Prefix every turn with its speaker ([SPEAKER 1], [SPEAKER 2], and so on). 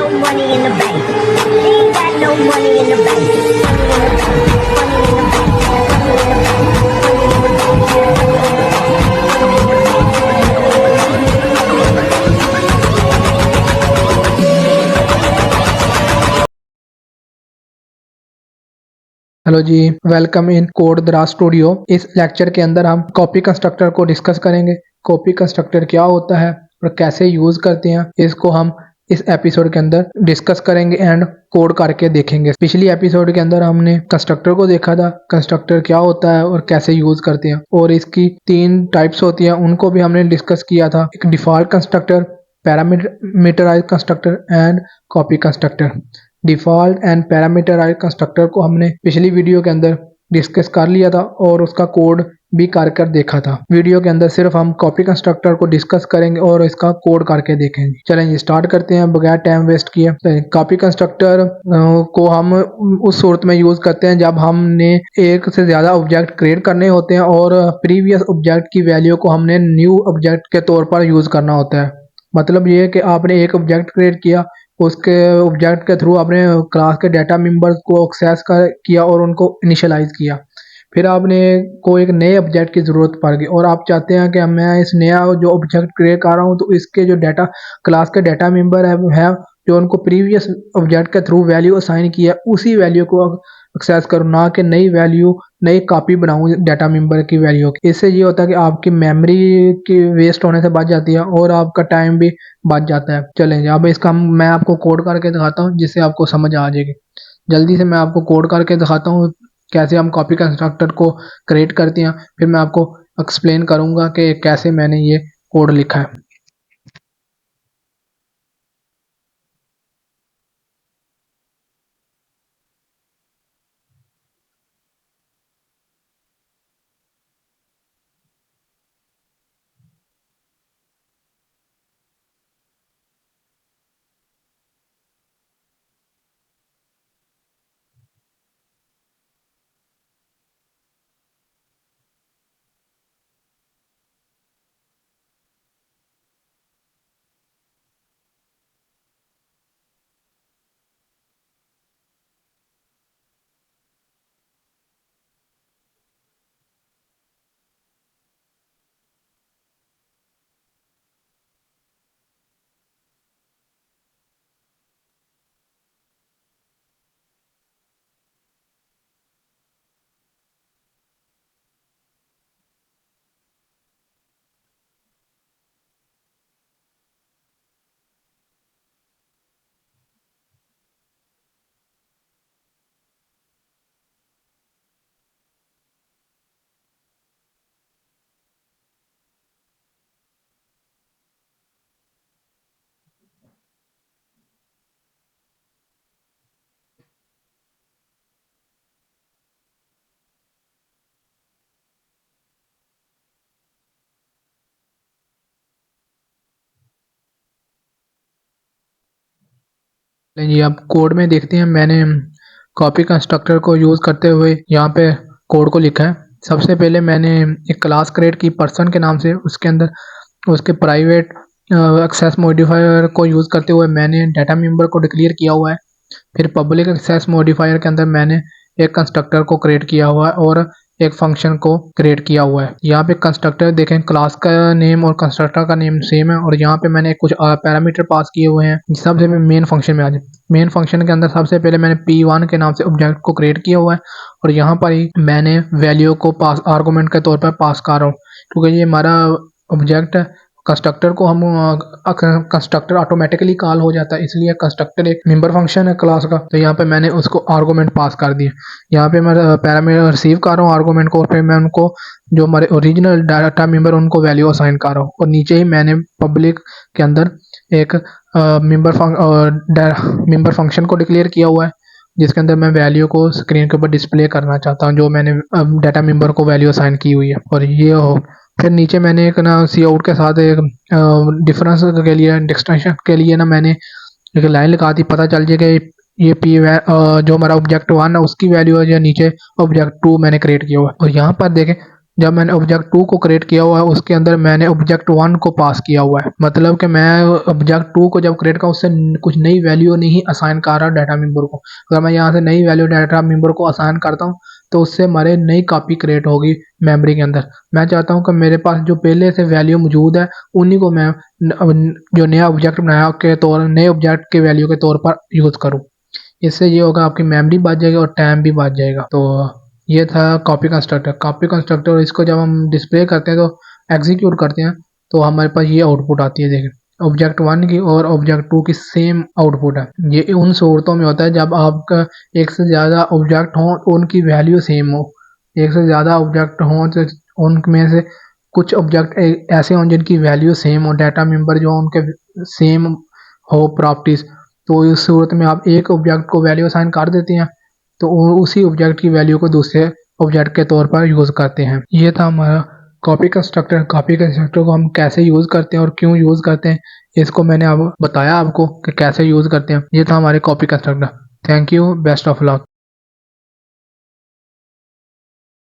[SPEAKER 1] no money in the bank. They ain't got no money in the bank. Money in the bank. Money in the bank. Money in the bank.
[SPEAKER 2] Hello जी, welcome in code दराज studio. इस lecture के अंदर हम copy constructor को discuss करेंगे। Copy constructor क्या होता है और कैसे यूज करते हैं, इसको हम इस एपिसोड के अंदर डिस्कस करेंगे एंड कोड करके देखेंगे। पिछली एपिसोड के अंदर हमने कंस्ट्रक्टर को देखा था, कंस्ट्रक्टर क्या होता है और कैसे यूज करते हैं, और इसकी 3 टाइप्स होती हैं, उनको भी हमने डिस्कस किया था। एक default constructor, parameterised constructor and copy constructor. Default and parameterised constructor को हमने पिछली वीडियो के अंदर डिस्कस कर लिया था और उसका कोड भी कर देखा था। वीडियो के अंदर सिर्फ हम कॉपी कंस्ट्रक्टर को डिस्कस करेंगे और इसका कोड करके देखेंगे। चलें स्टार्ट करते हैं बगैर टाइम वेस्ट किए। कॉपी कंस्ट्रक्टर को हम उस सूरत में यूज करते हैं जब हमने एक से ज्यादा ऑब्जेक्ट क्रिएट करने होते हैं और प्रीवियस ऑब्जेक्ट की वैल्यू को हमने न्यू ऑब्जेक्ट के तौर पर यूज करना होता है। मतलब ये है कि आपने एक ऑब्जेक्ट क्रिएट किया, उसके ऑब्जेक्ट के थ्रू आपने क्लास के डाटा मेंबर्स को एक्सेस किया और उनको इनिशियलाइज किया। फिर आपने को एक नए ऑब्जेक्ट की ज़रूरत पड़ गई और आप चाहते हैं कि मैं इस नया जो ऑब्जेक्ट क्रिएट कर रहा हूँ तो इसके जो डाटा क्लास के डाटा मेंबर है जो उनको प्रीवियस ऑब्जेक्ट के थ्रू वैल्यू असाइन किया, उसी वैल्यू को एक्सेस करूँ, ना कि नई वैल्यू नई कॉपी बनाऊँ डाटा मेंबर की वैल्यू की। इससे ये होता है कि आपकी मेमोरी की वेस्ट होने से बच जाती है और आपका टाइम भी बच जाता है। चलें अब इसका मैं आपको कोड करके दिखाता हूँ जिससे आपको समझ आ जाएगी। जल्दी से मैं आपको कोड करके दिखाता हूँ कैसे हम कॉपी कंस्ट्रक्टर को क्रिएट करते हैं, फिर मैं आपको एक्सप्लेन करूँगा कि कैसे मैंने ये कोड लिखा है। जी अब कोड में देखते हैं। मैंने कॉपी कंस्ट्रक्टर को यूज़ करते हुए यहाँ पे कोड को लिखा है। सबसे पहले मैंने एक क्लास क्रिएट की पर्सन के नाम से, उसके अंदर उसके प्राइवेट एक्सेस मॉडिफायर को यूज़ करते हुए मैंने डाटा मेंबर को डिक्लेयर किया हुआ है। फिर पब्लिक एक्सेस मॉडिफायर के अंदर मैंने एक कंस्ट्रक्टर को क्रिएट किया हुआ है और एक फंक्शन को क्रिएट किया हुआ है। यहाँ पे कंस्ट्रक्टर देखें, क्लास का नेम और कंस्ट्रक्टर का नेम सेम है और यहाँ पे मैंने कुछ पैरामीटर पास किए हुए हैं। सबसे मेन फंक्शन में आ जाए। मेन फंक्शन के अंदर सबसे पहले मैंने P1 के नाम से ऑब्जेक्ट को क्रिएट किया हुआ है और यहाँ पर ही मैंने वैल्यू को पास आर्गुमेंट के तौर पर पास कर रहा हूँ, क्योंकि ये हमारा ऑब्जेक्ट है। कंस्ट्रक्टर को हम कंस्ट्रक्टर ऑटोमेटिकली कॉल हो जाता है, इसलिए कंस्ट्रक्टर एक मेंबर फंक्शन है क्लास का, तो यहाँ पे मैंने उसको आर्गुमेंट पास कर दिया। यहाँ पे मैं पैरामीटर रिसीव कर रहा हूँ आर्गुमेंट को और फिर मैं उनको जो हमारे ओरिजिनल डाटा मेंबर उनको वैल्यू असाइन कर रहा हूँ और नीचे ही मैंने पब्लिक के अंदर एक मेंबर फंक्शन को डिक्लेयर किया हुआ है जिसके अंदर मैं वैल्यू को स्क्रीन के ऊपर डिस्प्ले करना चाहता हूँ जो मैंने डाटा मेंबर को वैल्यू असाइन की हुई है। और ये हो फिर नीचे मैंने एक ना सी आउट के साथ एक डिफरेंस के लिए डिस्टिंक्शन के लिए ना मैंने एक लाइन लगा दी, पता चल जाए कि ये पी जो हमारा ऑब्जेक्ट 1 है उसकी वैल्यू है या नीचे ऑब्जेक्ट 2 मैंने क्रिएट किया हुआ है। और यहाँ पर देखें जब मैंने ऑब्जेक्ट 2 को क्रिएट किया हुआ है उसके अंदर मैंने ऑब्जेक्ट 1 को पास किया हुआ है, मतलब कि मैं ऑब्जेक्ट 2 को जब क्रिएट करा उससे कुछ नई वैल्यू नहीं असाइन कर रहा डाटा मेंबर को। अगर मैं यहाँ से नई वैल्यू डाटा मेंबर को असाइन करता हूँ तो उससे हमारे नई कॉपी क्रिएट होगी मेमोरी के अंदर। मैं चाहता हूँ कि मेरे पास जो पहले से वैल्यू मौजूद है उन्हीं को मैं जो नया ऑब्जेक्ट बनाया के तौर नए ऑब्जेक्ट के वैल्यू के तौर पर यूज करूँ। इससे ये होगा आपकी मेमोरी बच जाएगी और टाइम भी बच जाएगा। तो ये था कॉपी कंस्ट्रक्टर। कॉपी कंस्ट्रक्टर इसको जब हम डिस्प्ले करते हैं तो एग्जीक्यूट करते हैं तो हमारे पास ये आउटपुट आती है। देखिए ऑब्जेक्ट 1 की और ऑब्जेक्ट 2 की सेम आउटपुट है। ये उन सूरतों में होता है जब आपका एक से ज़्यादा ऑब्जेक्ट हो उनकी वैल्यू सेम हो। एक से ज़्यादा ऑब्जेक्ट हो तो उनमें से कुछ ऑब्जेक्ट ऐसे हों जिनकी वैल्यू सेम हो, डाटा मेंबर जो उनके सेम हो प्रॉपर्टीज, तो इस सूरत में आप एक ऑब्जेक्ट को वैल्यू असाइन कर देते हैं तो उसी ऑब्जेक्ट की वैल्यू को दूसरे ऑब्जेक्ट के तौर पर यूज करते हैं। ये था हमारा कॉपी कंस्ट्रक्टर। कॉपी कंस्ट्रक्टर को हम कैसे यूज करते हैं और क्यों यूज करते हैं इसको मैंने अब बताया आपको कि कैसे यूज करते हैं। ये था हमारे copy constructor. Thank you, best of luck.